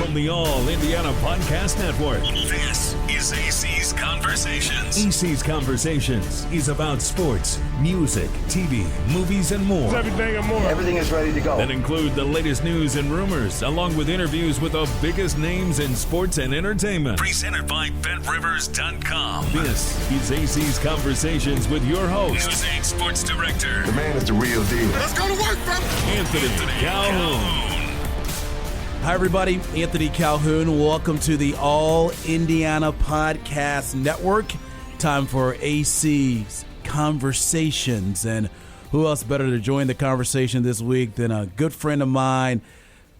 From the All Indiana Podcast Network, this is AC's Conversations. AC's Conversations is about sports, music, TV, movies, and more. Everything and more. Everything is ready to go. That include the latest news and rumors, along with interviews with the biggest names in sports and entertainment. Presented by BetRivers.com. This is AC's Conversations with your host, News 8 Sports Director. The man is the real deal. Let's go to work, brother. Anthony Calhoun. Hi, everybody. Anthony Calhoun. Welcome to the All Indiana Podcast Network. Time for AC's Conversations. And who else better to join the conversation this week than a good friend of mine,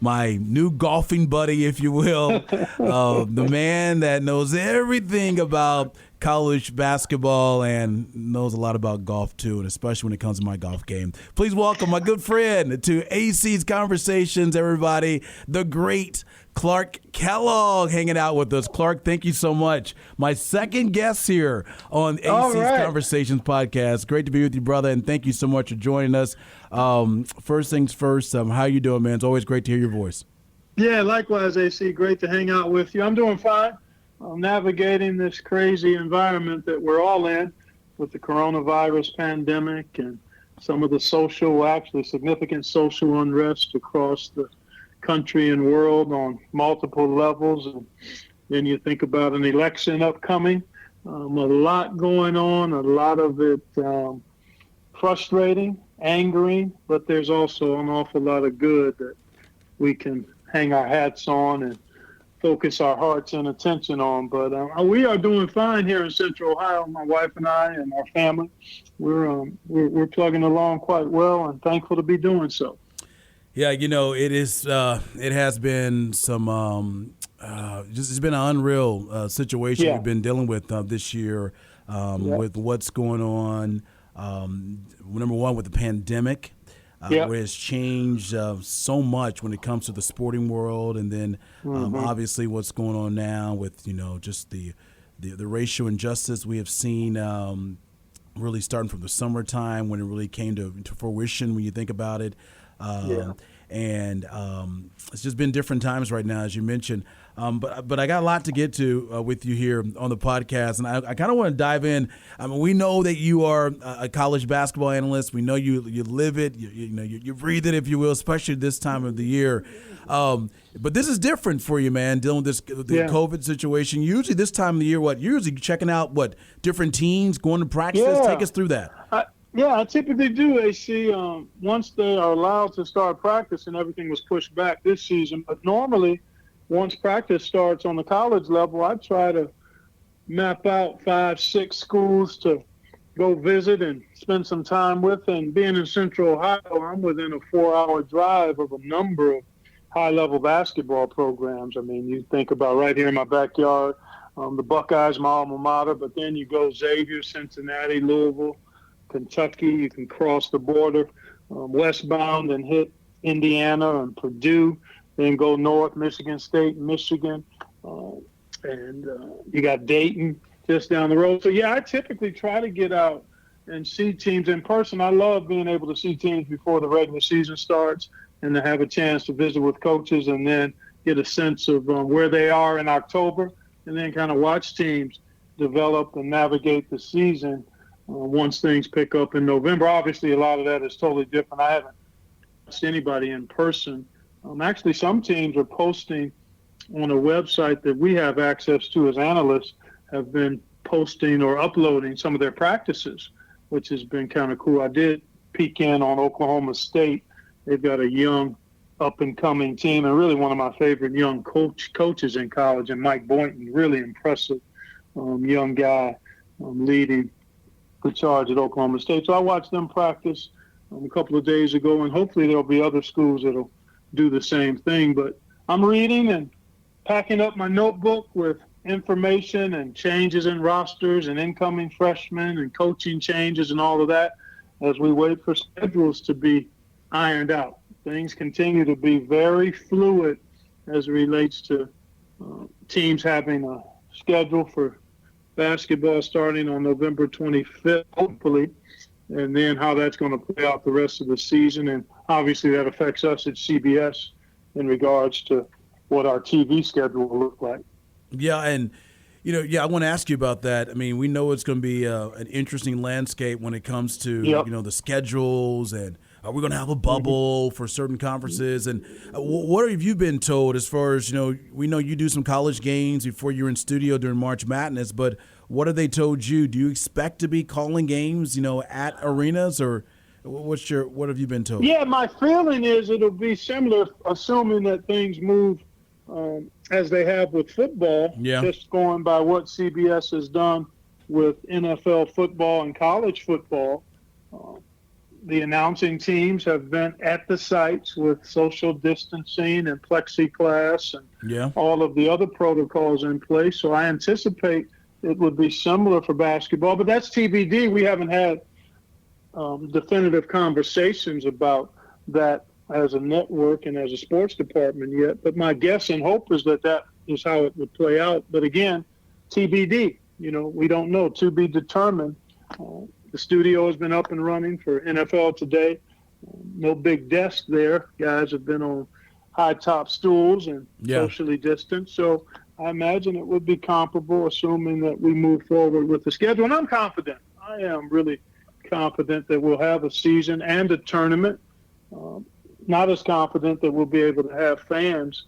my new golfing buddy, if you will, the man that knows everything about college basketball and knows a lot about golf too, and especially when it comes to my golf game. Please welcome my good friend to AC's Conversations, everybody, the great Clark Kellogg hanging out with us. Clark, thank you so much. My second guest here on AC's Conversations podcast. Great to be with you, brother, and thank you so much for joining us. First things first, how you doing, man? It's always great to hear your voice. Yeah, likewise, AC. Great to hang out with you. I'm doing fine. I'm navigating this crazy environment that we're all in with the coronavirus pandemic and some of the significant social unrest across the country and world on multiple levels. And then you think about an election upcoming, a lot going on, a lot of it frustrating, angering, but there's also an awful lot of good that we can hang our hats on and focus our hearts and attention on. But we are doing fine here in Central Ohio. My wife and I and our family, we're plugging along quite well, and thankful to be doing so. Yeah, you know, it has been some it's been an unreal situation we've been dealing with this year with what's going on. Number one, with the pandemic. Where it's changed so much when it comes to the sporting world, and then obviously what's going on now with just the racial injustice we have seen really starting from the summertime when it really came to fruition when you think about it. And it's just been different times right now, as you mentioned. But I got a lot to get to with you here on the podcast, and I kind of want to dive in. I mean, we know that you are a college basketball analyst. We know you live it, you breathe it, if you will, especially this time of the year. But this is different for you, man, dealing with the COVID situation. Usually this time of the year, you're usually checking out different teams, going to practices. Take us through that. I typically do, AC. Once they are allowed to start practice, and everything was pushed back this season. But normally, once practice starts on the college level, I try to map out 5-6 schools to go visit and spend some time with. And being in Central Ohio, I'm within a 4-hour drive of a number of high-level basketball programs. I mean, you think about right here in my backyard, the Buckeyes, my alma mater, but then you go Xavier, Cincinnati, Louisville, Kentucky. You can cross the border westbound and hit Indiana and Purdue, then go north, Michigan State, Michigan, and you got Dayton just down the road. So, I typically try to get out and see teams in person. I love being able to see teams before the regular season starts and to have a chance to visit with coaches and then get a sense of where they are in October, and then kind of watch teams develop and navigate the season once things pick up in November. Obviously, a lot of that is totally different. I haven't asked anybody in person. Actually, some teams are posting on a website that we have access to as analysts, have been posting or uploading some of their practices, which has been kind of cool. I did peek in on Oklahoma State. They've got a young, up-and-coming team, and really one of my favorite young coaches in college, and Mike Boynton, really impressive young guy leading the charge at Oklahoma State. So I watched them practice a couple of days ago, and hopefully there'll be other schools that'll do the same thing. But I'm reading and packing up my notebook with information and changes in rosters and incoming freshmen and coaching changes and all of that as we wait for schedules to be ironed out. Things continue to be very fluid as it relates to teams having a schedule for basketball starting on November 25th, hopefully, and then how that's going to play out the rest of the season. And obviously that affects us at CBS in regards to what our TV schedule will look like. Yeah, and I want to ask you about that. I mean, we know it's going to be an interesting landscape when it comes to the schedules, and are we going to have a bubble for certain conferences? And what have you been told as far as we know you do some college games before you're in studio during March Madness, but what have they told you? Do you expect to be calling games at arenas, or what have you been told? Yeah, my feeling is it'll be similar, assuming that things move as they have with football, just going by what CBS has done with NFL football and college football. The announcing teams have been at the sites with social distancing and plexiglass and all of the other protocols in place. So I anticipate it would be similar for basketball, but that's TBD. We haven't had definitive conversations about that as a network and as a sports department yet, but my guess and hope is that is how it would play out. But again, TBD, we don't know, to be determined. The studio has been up and running for NFL Today. No big desk there. Guys have been on high top stools and socially distanced. So I imagine it would be comparable, assuming that we move forward with the schedule. And I'm confident. I am really confident that we'll have a season and a tournament. Not as confident that we'll be able to have fans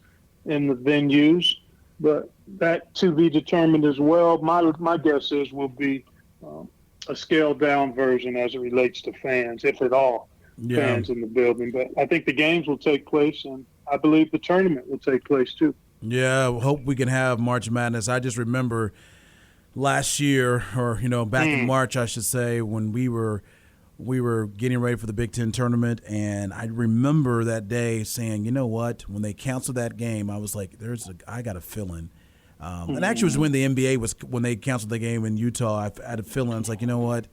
in the venues, but that to be determined as well. My guess is will be a scaled down version as it relates to fans, if at all, fans in the building. But I think the games will take place, and I believe the tournament will take place too. Yeah, I hope we can have March Madness. I just remember last year, or back in March, I should say, when we were getting ready for the Big Ten tournament, and I remember that day saying, you know what, when they canceled that game, I was like, I got a feeling. And actually it was when the NBA when they canceled the game in Utah, I had a feeling. It's like, you know what,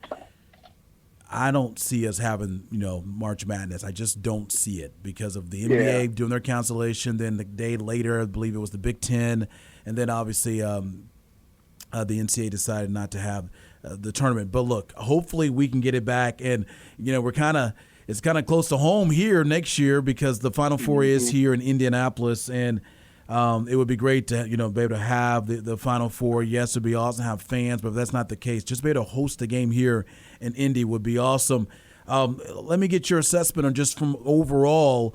I don't see us having, March Madness. I just don't see it because of the NBA doing their cancellation. Then the day later, I believe it was the Big Ten, and then obviously the NCAA decided not to have the tournament. But look, hopefully we can get it back, and it's kind of close to home here next year because the Final Four is here in Indianapolis, and it would be great to be able to have the Final Four. Yes, it'd be awesome to have fans, but if that's not the case, just be able to host a game here in Indy would be awesome. Let me get your assessment on just from overall.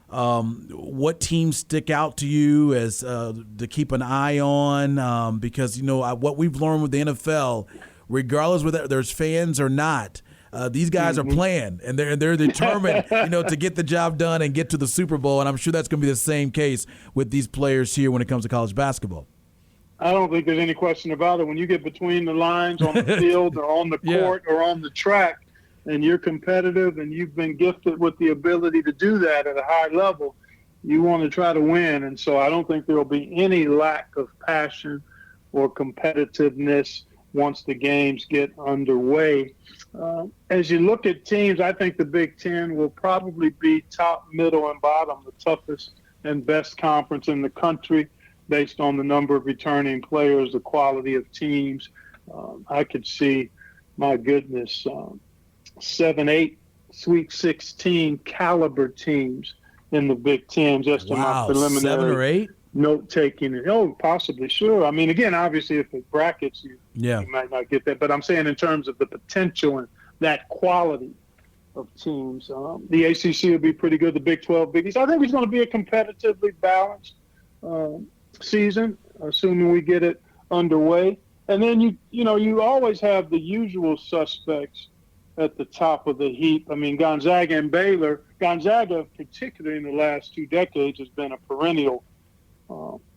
What teams stick out to you as to keep an eye on? Because what we've learned with the NFL, regardless whether there's fans or not, these guys are playing, and they're determined, to get the job done and get to the Super Bowl. And I'm sure that's going to be the same case with these players here when it comes to college basketball. I don't think there's any question about it. When you get between the lines on the field or on the court or on the track, and you're competitive and you've been gifted with the ability to do that at a high level, you want to try to win. And so I don't think there will be any lack of passion or competitiveness once the games get underway. As you look at teams, I think the Big Ten will probably be top, middle, and bottom, the toughest and best conference in the country based on the number of returning players, the quality of teams. I could see, my goodness, 7-8 Sweet 16 caliber teams in the Big Ten, just in my preliminary 7 or 8 note taking. Possibly, sure. I mean, again, obviously, if it brackets you might not get that. But I'm saying in terms of the potential and that quality of teams, the ACC will be pretty good. The Big 12, Big East. I think it's going to be a competitively balanced season, assuming we get it underway. And then you always have the usual suspects at the top of the heap. I mean, Gonzaga and Baylor. Gonzaga, particularly in the last 2 decades, has been a perennial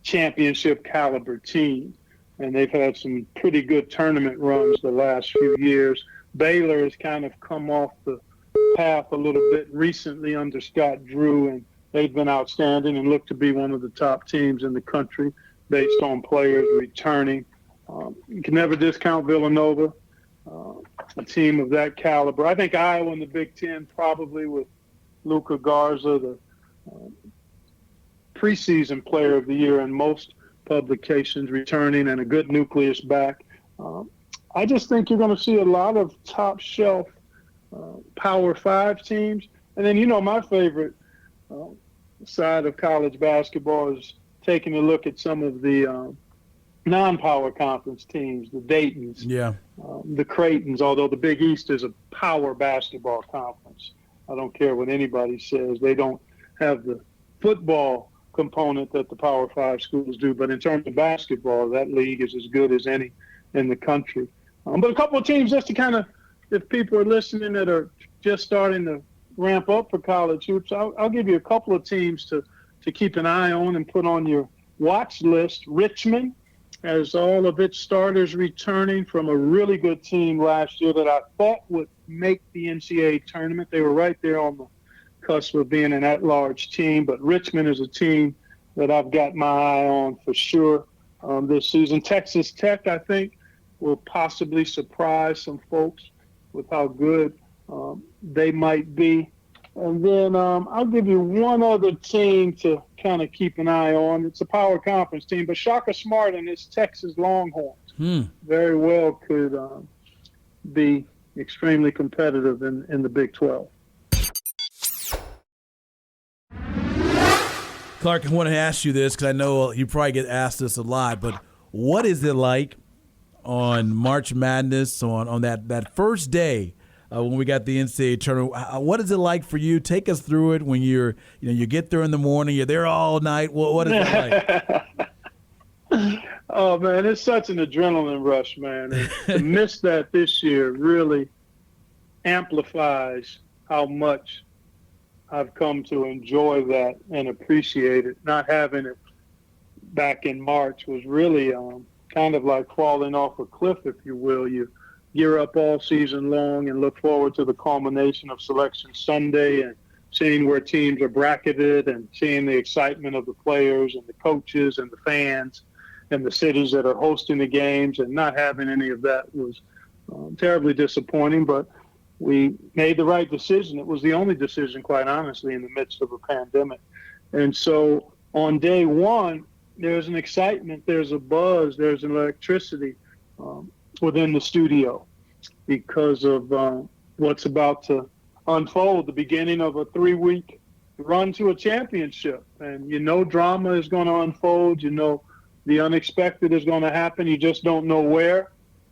championship caliber team, and they've had some pretty good tournament runs the last few years. Baylor has kind of come off the path a little bit recently under Scott Drew, and they've been outstanding and look to be one of the top teams in the country based on players returning. You can never discount Villanova, a team of that caliber. I think Iowa in the Big Ten, probably with Luka Garza, the preseason player of the year in most publications, returning, and a good nucleus back. I just think you're going to see a lot of top shelf Power 5 teams. And then, my favorite side of college basketball is taking a look at some of the non-power conference teams, the Daytons, the Creightons, although the Big East is a power basketball conference. I don't care what anybody says. They don't have the football component that the Power 5 schools do, but in terms of basketball, that league is as good as any in the country. But a couple of teams, just to kind of, if people are listening that are just starting to ramp up for college hoops, I'll give you a couple of teams to keep an eye on and put on your watch list. Richmond has all of its starters returning from a really good team last year that I thought would make the NCAA tournament. They were right there on the cusp of being an at-large team, but Richmond is a team that I've got my eye on for sure this season. Texas Tech, I think, will possibly surprise some folks with how good they might be. And then I'll give you one other team to kind of keep an eye on. It's a power conference team, but Shaka Smart and his Texas Longhorns very well could be extremely competitive in the Big 12. Clark, I want to ask you this because I know you probably get asked this a lot, but what is it like on March Madness on that first day when we got the NCAA tournament? What is it like for you? Take us through it when you get there in the morning, you're there all night. What is it like? Oh, man, it's such an adrenaline rush, man. And to miss that this year really amplifies how much I've come to enjoy that and appreciate it. Not having it back in March was really kind of like falling off a cliff, if you will. You gear up all season long and look forward to the culmination of Selection Sunday and seeing where teams are bracketed and seeing the excitement of the players and the coaches and the fans and the cities that are hosting the games, and not having any of that was terribly disappointing, but we made the right decision. It was the only decision, quite honestly, in the midst of a pandemic. And so on day one, there's an excitement, there's a buzz, there's an electricity within the studio because of what's about to unfold, the beginning of a 3-week run to a championship. And drama is going to unfold. The unexpected is going to happen. You just don't know where.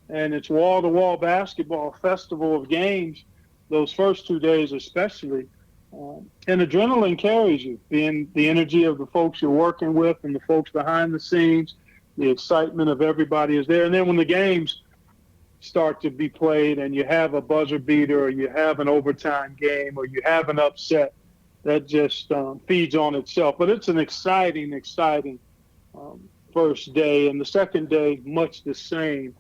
And it's wall-to-wall basketball, festival of games, those first 2 days especially. And adrenaline carries you, the energy of the folks you're working with and the folks behind the scenes, the excitement of everybody is there. And then when the games start to be played and you have a buzzer beater or you have an overtime game or you have an upset, that just feeds on itself. But it's an exciting first day. And the second day, much the same.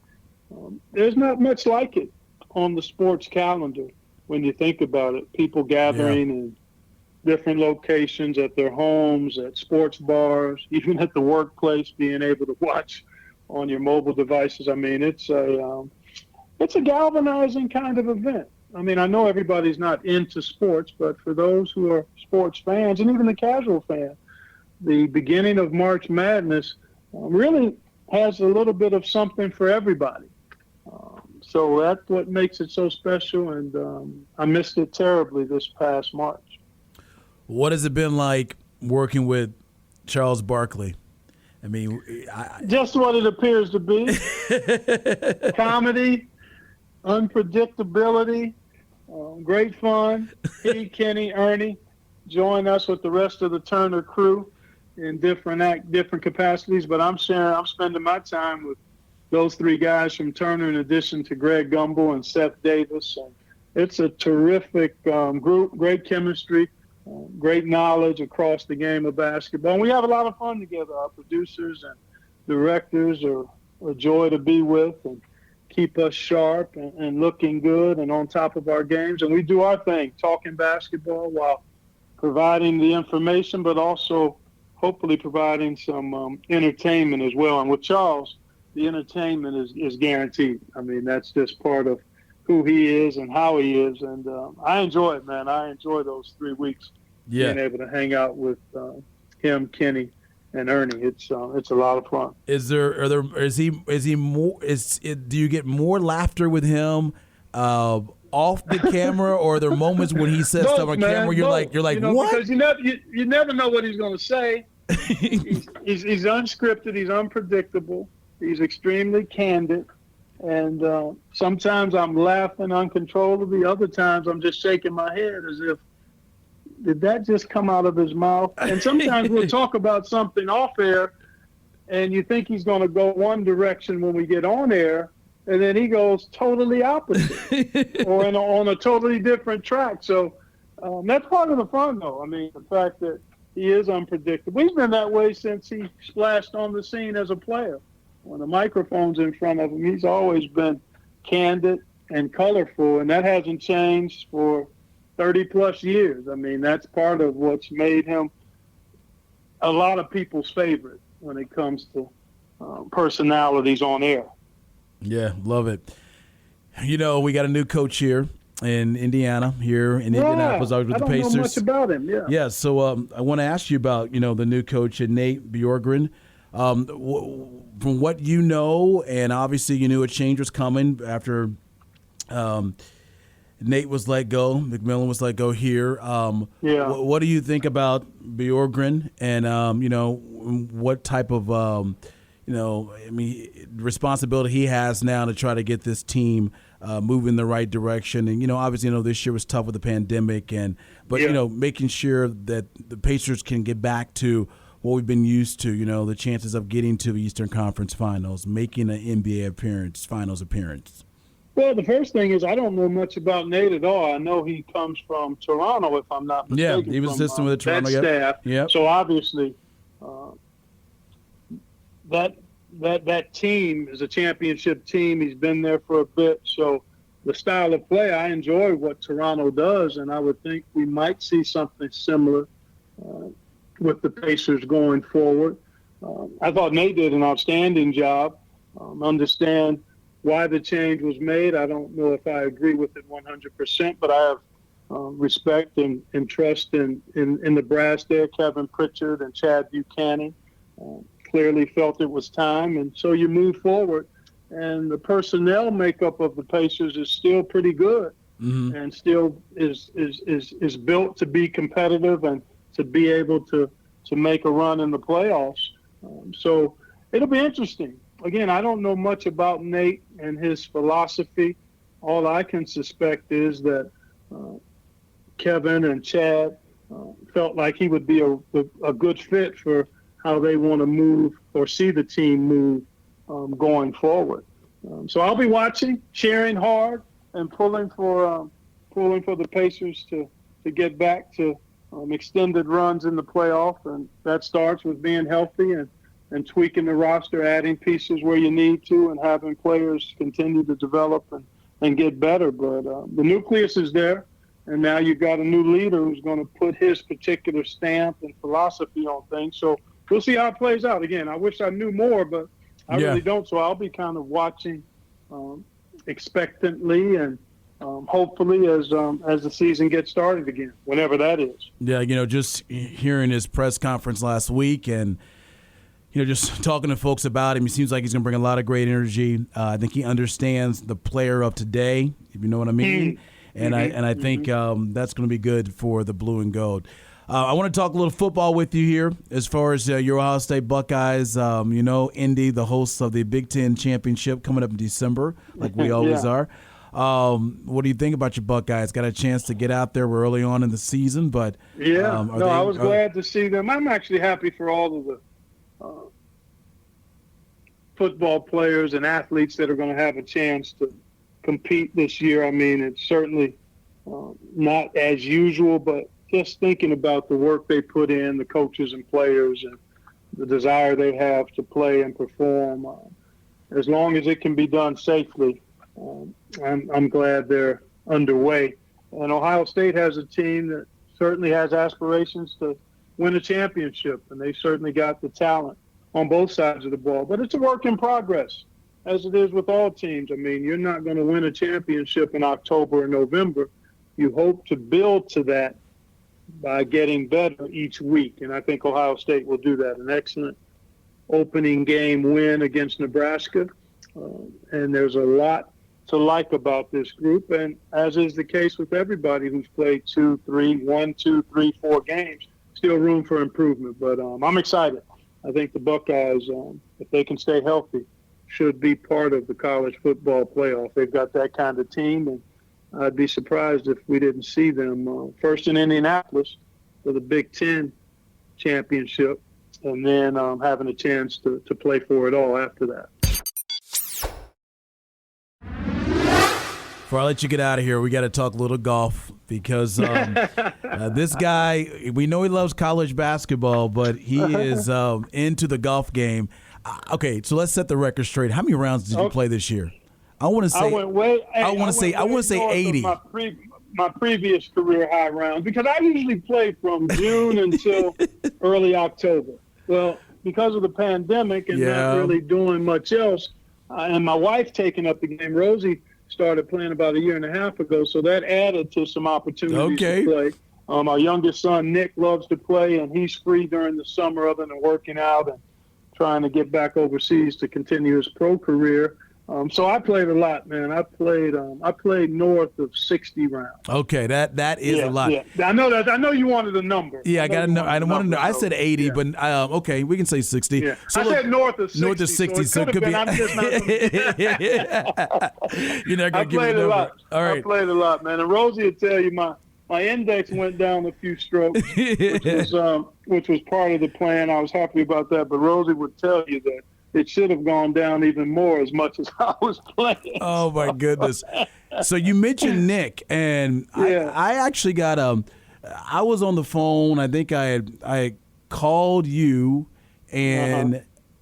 There's not much like it on the sports calendar when you think about it. People gathering in different locations, at their homes, at sports bars, even at the workplace, being able to watch on your mobile devices. I mean, it's a galvanizing kind of event. I mean, I know everybody's not into sports, but for those who are sports fans and even the casual fan, the beginning of March Madness really has a little bit of something for everybody. So that's what makes it so special, and I missed it terribly this past March. What has it been like working with Charles Barkley? I mean, just what it appears to be. Comedy, unpredictability, great fun. He, Kenny, Ernie join us with the rest of the Turner crew in different capacities, but I'm spending my time with those three guys from Turner, in addition to Greg Gumbel and Seth Davis. And it's a terrific group, great chemistry, great knowledge across the game of basketball. And we have a lot of fun together. Our producers and directors are a joy to be with and keep us sharp and looking good and on top of our games. And we do our thing, talking basketball while providing the information, but also hopefully providing some entertainment as well. And with Charles, the entertainment is guaranteed. I mean, that's just part of who he is and how he is. And I enjoy it, man. I enjoy those 3 weeks being able to hang out with him, Kenny, and Ernie. It's a lot of fun. Do you get more laughter with him off the camera, or are there moments when he says stuff on camera you're like, what? Because you never know what he's going to say. he's unscripted. He's unpredictable. He's extremely candid. And sometimes I'm laughing uncontrollably. Other times I'm just shaking my head as if, did that just come out of his mouth? And sometimes we'll talk about something off air, and you think he's going to go one direction when we get on air, and then he goes totally opposite or on a totally different track. So that's part of the fun, though. I mean, the fact that he is unpredictable. He's been that way since he splashed on the scene as a player. When the microphone's in front of him, he's always been candid and colorful, and that hasn't changed for 30-plus years. I mean, that's part of what's made him a lot of people's favorite when it comes to personalities on air. Yeah, love it. You know, we got a new coach here in Indiana, here in Indianapolis. I was with the Pacers. I don't know much about him, Yeah, so I want to ask you about, the new coach, Nate Bjorkgren. From what you know, and obviously you knew a change was coming after Nate was let go, McMillan was let go here. What do you think about Bjorkgren and, what type of, responsibility he has now to try to get this team moving in the right direction? And, obviously, this year was tough with the pandemic, but making sure that the Pacers can get back to what we've been used to, the chances of getting to the Eastern Conference Finals, making an NBA finals appearance. Well, the first thing is I don't know much about Nate at all. I know he comes from Toronto, if I'm not mistaken. Yeah, he was assistant with the Toronto staff. Yep. So obviously that team is a championship team. He's been there for a bit. So the style of play, I enjoy what Toronto does, and I would think we might see something similar with the Pacers going forward. I thought Nate did an outstanding job. Understand why the change was made. I don't know if I agree with it 100%, but I have respect and trust in the brass there. Kevin Pritchard and Chad Buchanan clearly felt it was time, and so you move forward. And the personnel makeup of the Pacers is still pretty good, and still is built to be competitive and to be able to make a run in the playoffs. So it'll be interesting. Again, I don't know much about Nate and his philosophy. All I can suspect is that Kevin and Chad felt like he would be a good fit for how they want to move or see the team move going forward. So I'll be watching, cheering hard, and pulling for the Pacers to get back to extended runs in the playoff, and that starts with being healthy and tweaking the roster, adding pieces where you need to, and having players continue to develop and get better. But the nucleus is there, and now you've got a new leader who's going to put his particular stamp and philosophy on things. So we'll see how it plays out. Again, I wish I knew more, but I really don't. So I'll be kind of watching expectantly and hopefully as the season gets started again, whenever that is. Yeah, just hearing his press conference last week and, just talking to folks about him, he seems like he's going to bring a lot of great energy. I think he understands the player of today, if you know what I mean. And I think that's going to be good for the blue and gold. I want to talk a little football with you here as far as your Ohio State Buckeyes. Indy, the hosts of the Big Ten Championship coming up in December, like we always are. What do you think about your Buckeyes? Got a chance to get out there early on in the season, but I was glad to see them. I'm actually happy for all of the football players and athletes that are going to have a chance to compete this year. I mean, it's certainly not as usual, but just thinking about the work they put in, the coaches and players, and the desire they have to play and perform, as long as it can be done safely, I'm glad they're underway. And Ohio State has a team that certainly has aspirations to win a championship, and they certainly got the talent on both sides of the ball. But it's a work in progress, as it is with all teams. I mean, you're not going to win a championship in October or November. You hope to build to that by getting better each week, and I think Ohio State will do that. An excellent opening game win against Nebraska, and there's a lot to like about this group, and as is the case with everybody who's played 4 games, still room for improvement. But I'm excited. I think the Buckeyes, if they can stay healthy, should be part of the college football playoff. They've got that kind of team, and I'd be surprised if we didn't see them first in Indianapolis for the Big Ten championship, and then having a chance to play for it all after that. Before I let you get out of here, we got to talk a little golf because this guy, we know he loves college basketball, but he is into the golf game. Okay, so let's set the record straight. How many rounds did you play this year? I want to say. I want to say 80. My previous career high rounds, because I usually play from June until early October. Well, because of the pandemic and not really doing much else, and my wife taking up the game, Rosie started playing about a year and a half ago, so that added to some opportunities to play. Our youngest son, Nick, loves to play, and he's free during the summer other than working out and trying to get back overseas to continue his pro career. So I played a lot, man. I played north of 60 rounds. Okay, that is a lot. Yeah. I know that. I know you wanted a number. Yeah, I got to know. I don't want to know. I said 80, but okay, we can say 60. Yeah. So I said north of 60. North of 60, so it could be. I'm just not You're not going to give me a number. Lot. All right. I played a lot, man. And Rosie would tell you my index went down a few strokes, which was part of the plan. I was happy about that. But Rosie would tell you that it should have gone down even more as much as I was playing. Oh, my goodness. So you mentioned Nick, and I actually got I was on the phone. I think I called you, and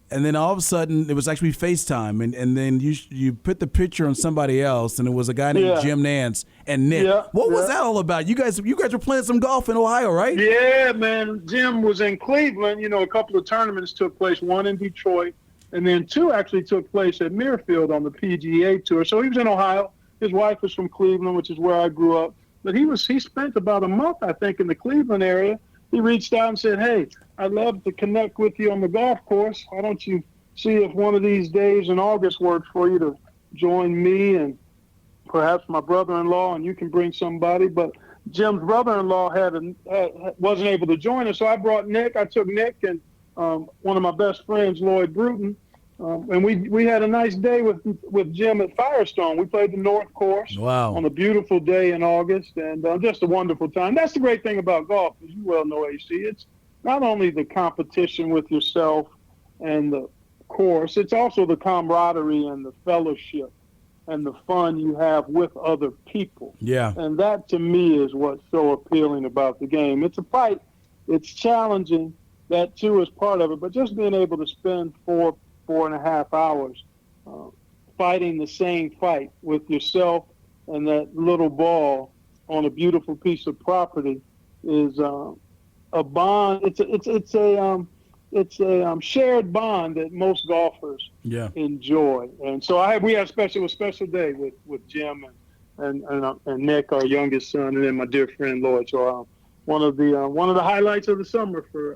then all of a sudden it was actually FaceTime, and then you put the picture on somebody else, and it was a guy named Jim Nance and Nick. What was that all about? You guys were playing some golf in Ohio, right? Yeah, man. Jim was in Cleveland. You know, a couple of tournaments took place, one in Detroit, and then two actually took place at Muirfield on the PGA Tour. So he was in Ohio. His wife was from Cleveland, which is where I grew up. But he spent about a month, I think, in the Cleveland area. He reached out and said, "Hey, I'd love to connect with you on the golf course. Why don't you see if one of these days in August works for you to join me and perhaps my brother-in-law, and you can bring somebody." But Jim's brother-in-law wasn't able to join us, so I brought Nick. I took Nick and one of my best friends, Lloyd Bruton, and we had a nice day with Jim at Firestone. We played the North Course on a beautiful day in August, and just a wonderful time. That's the great thing about golf, as you well know, AC. It's not only the competition with yourself and the course, it's also the camaraderie and the fellowship and the fun you have with other people. Yeah. And that, to me, is what's so appealing about the game. It's a fight. It's challenging. That, too, is part of it. But just being able to spend 4.5 hours fighting the same fight with yourself and that little ball on a beautiful piece of property is a bond. It's a shared bond that most golfers enjoy. And so we had a special day with Jim and Nick, our youngest son, and then my dear friend Lloyd. So one of the highlights of the summer for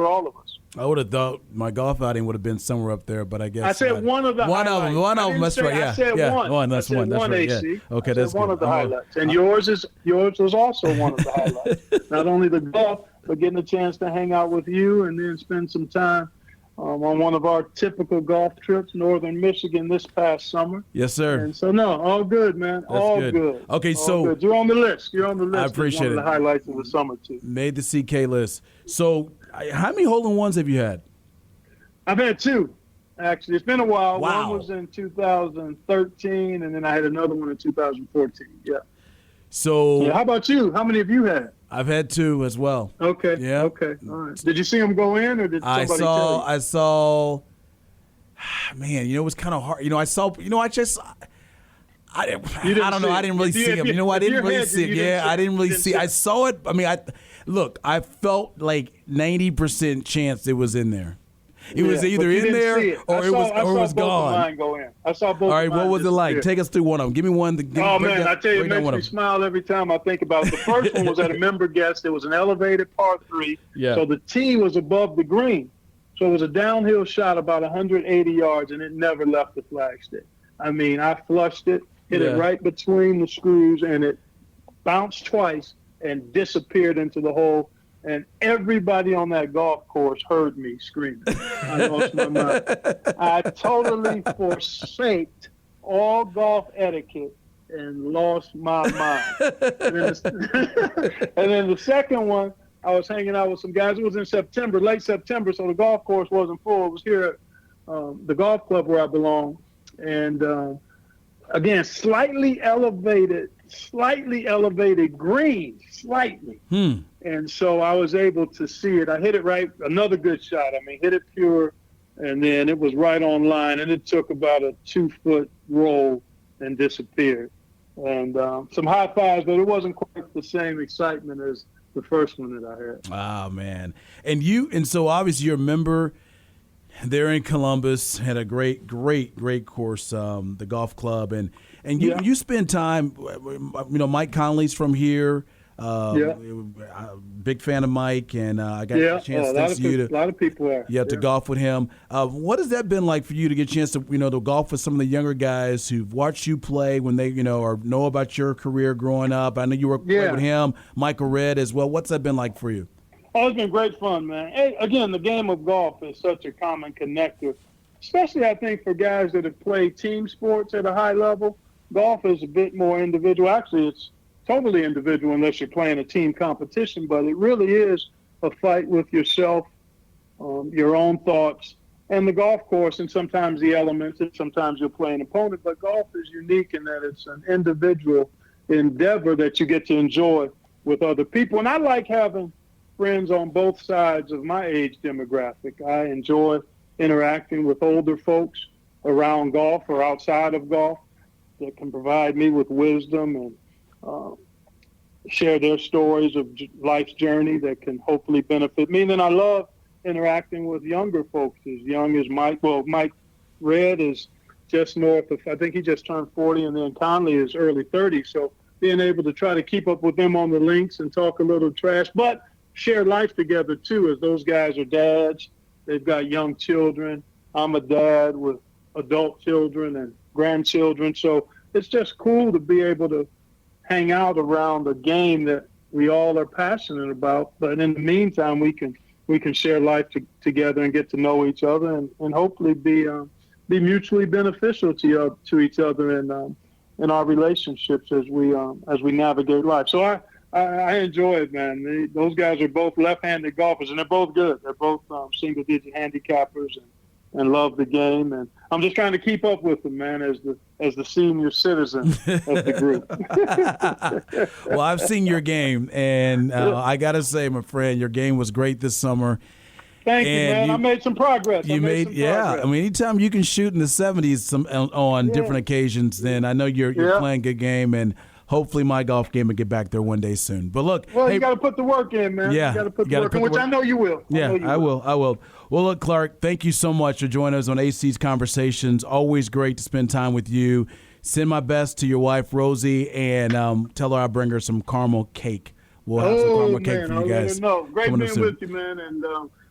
all of us. I would have thought my golf outing would have been somewhere up there, but I guess I said one of the highlights. One of them. That's right. Yeah, I said one. That's one. That's right. AC. Yeah. Okay, that's one good. of the highlights. And yours was also one of the highlights. Not only the golf, but getting a chance to hang out with you and then spend some time on one of our typical golf trips, northern Michigan, this past summer. Yes, sir. And so, no, all good, man. That's all good. Okay, all so good. You're on the list. I appreciate one of the highlights of the summer, too. Made the CK list. So, how many hole-in-ones have you had? I've had two, actually. It's been a while. Wow. One was in 2013, and then I had another one in 2014. Yeah. So, how about you? How many have you had? I've had two as well. Okay. Yeah. Okay. All right. Did you see them go in, or did somebody tell you? I saw. Man, it was kind of hard. I don't know. I didn't really see him. I didn't really see him. Yeah, I didn't really see. I saw it. I mean, I felt like 90% chance it was in there. It was either in there or it was gone. Mine go in. I saw both. All right, what was it like? Take us through one of them. Give me one. I tell you, it makes me smile every time I think about it. The first one was at a member guest. It was an elevated par 3. Yeah. So the tee was above the green. So it was a downhill shot about 180 yards, and it never left the flagstick. I mean, I flushed it, hit it right between the screws, and it bounced twice and disappeared into the hole. and everybody on that golf course heard me screaming. I lost my mind. I totally forsaked all golf etiquette and lost my mind. And then the second one, I was hanging out with some guys. It was in September, late September, so the golf course wasn't full. It was here at the golf club where I belong. And again, slightly elevated green, slightly. And so I was able to see it. I hit it right, another good shot. I mean, hit it pure, and then it was right on line, and it took about a 2-foot roll and disappeared. And some high fives, but it wasn't quite the same excitement as the first one that I had. Ah, man. And so obviously you're a member there in Columbus, had a great course, the golf club. And you spend time, Mike Conley's from here. Big fan of Mike, and I got a chance a lot of people are. To golf with him. What has that been like for you to get a chance to to golf with some of the younger guys who've watched you play when they or know about your career growing up? I know you worked with him, Michael Redd as well. What's that been like for you? Oh, it's been great fun, man. Hey, again, the game of golf is such a common connector, especially I think for guys that have played team sports at a high level. Golf is a bit more individual. Actually, it's totally individual unless you're playing a team competition, but it really is a fight with yourself, your own thoughts, and the golf course, and sometimes the elements, and sometimes you'll play an opponent. But golf is unique in that it's an individual endeavor that you get to enjoy with other people. And I like having friends on both sides of my age demographic. I enjoy interacting with older folks around golf or outside of golf that can provide me with wisdom and share their stories of life's journey that can hopefully benefit me. And then I love interacting with younger folks as young as Mike. Well, Mike Redd is just north of, I think he just turned 40, and then Conley is early 30s. So being able to try to keep up with them on the links and talk a little trash, but share life together too, as those guys are dads. They've got young children. I'm a dad with adult children and grandchildren. So it's just cool to be able to hang out around a game that we all are passionate about. But in the meantime, we can share life together and get to know each other and hopefully be mutually beneficial to each other in our relationships as we navigate life. So I enjoy it, man. Those guys are both left-handed golfers, and they're both good. They're both single-digit handicappers and love the game. And I'm just trying to keep up with them, man, as the senior citizen of the group. Well, I've seen your game, and I got to say, my friend, your game was great this summer. Thank you, man. I made some progress. I mean, anytime you can shoot in the 70s on different occasions, then I know you're playing a good game, and hopefully my golf game will get back there one day soon. But look, you got to put the work in, man. Yeah, you got to put the work in, which I know you will. I will. Well, look, Clark, thank you so much for joining us on AC's Conversations. Always great to spend time with you. Send my best to your wife, Rosie, and tell her I'll bring her some caramel cake. We'll have some caramel cake for you guys. Great being with you, man, and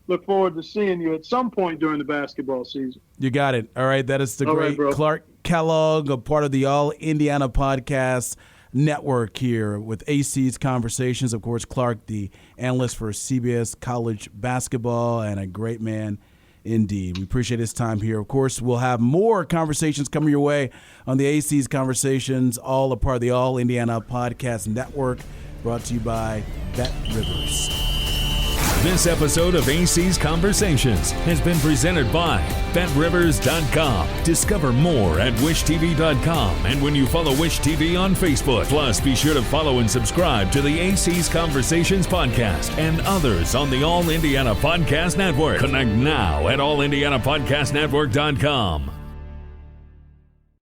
look forward to seeing you at some point during the basketball season. You got it. All right, that is the great Clark Kellogg, a part of the All Indiana Podcast Network here with AC's Conversations. Of course, Clark, the analyst for CBS College Basketball, and a great man indeed. We appreciate his time here. Of course, we'll have more conversations coming your way on the AC's Conversations, all a part of the All Indiana Podcast Network, brought to you by Bet Rivers. This episode of AC's Conversations has been presented by BetRivers.com. Discover more at WishTV.com and when you follow Wish TV on Facebook. Plus, be sure to follow and subscribe to the AC's Conversations podcast and others on the All Indiana Podcast Network. Connect now at AllIndianaPodcastNetwork.com.